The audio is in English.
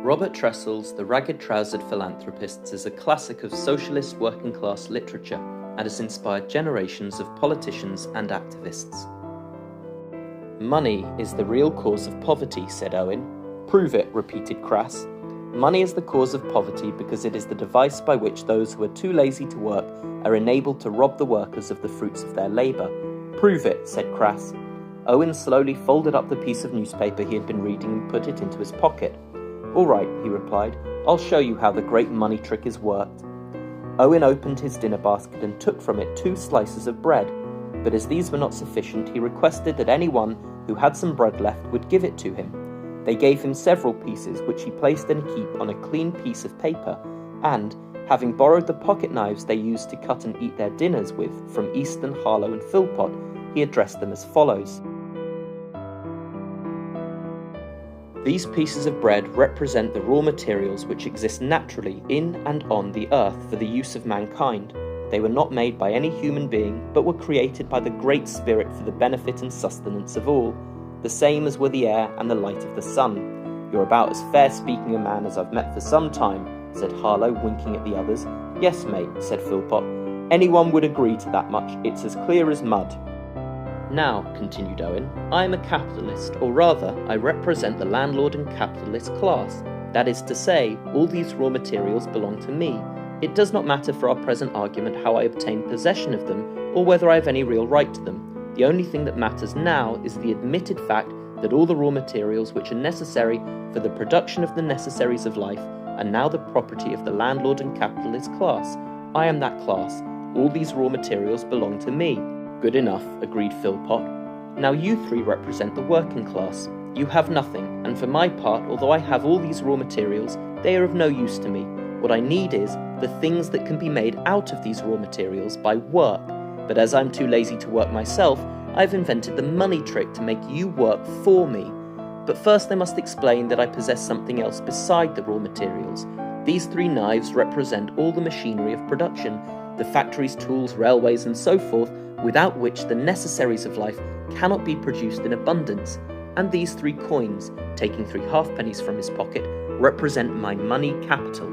Robert Tressel's The Ragged Trousered Philanthropists is a classic of socialist working-class literature and has inspired generations of politicians and activists. "Money is the real cause of poverty," said Owen. "Prove it," repeated Crass. "Money is the cause of poverty because it is the device by which those who are too lazy to work are enabled to rob the workers of the fruits of their labour." "Prove it," said Crass. Owen slowly folded up the piece of newspaper he had been reading and put it into his pocket. "All right," he replied, "I'll show you how the great money trick is worked." Owen opened his dinner basket and took from it 2 slices of bread, but as these were not sufficient, he requested that anyone who had some bread left would give it to him. They gave him several pieces, which he placed in a heap on a clean piece of paper, and, having borrowed the pocket knives they used to cut and eat their dinners with from Easton, Harlow and Philpot, he addressed them as follows. "These pieces of bread represent the raw materials which exist naturally in and on the earth for the use of mankind. They were not made by any human being, but were created by the Great Spirit for the benefit and sustenance of all, the same as were the air and the light of the sun. You're about as fair-speaking a man as I've met for some time," said Harlow, winking at the others. "Yes, mate," said Philpot. "Anyone would agree to that much. It's as clear as mud." "Now," continued Owen, "I am a capitalist, or rather, I represent the landlord and capitalist class. That is to say, all these raw materials belong to me. It does not matter for our present argument how I obtain possession of them, or whether I have any real right to them. The only thing that matters now is the admitted fact that all the raw materials which are necessary for the production of the necessaries of life are now the property of the landlord and capitalist class. I am that class. All these raw materials belong to me." "Good enough," agreed Philpot. "Now you 3 represent the working class. You have nothing, and for my part, although I have all these raw materials, they are of no use to me. What I need is the things that can be made out of these raw materials by work. But as I'm too lazy to work myself, I've invented the money trick to make you work for me. But first I must explain that I possess something else beside the raw materials. These 3 knives represent all the machinery of production, the factories, tools, railways and so forth, without which the necessaries of life cannot be produced in abundance. And these 3 coins," taking 3 halfpennies from his pocket, "represent my money capital.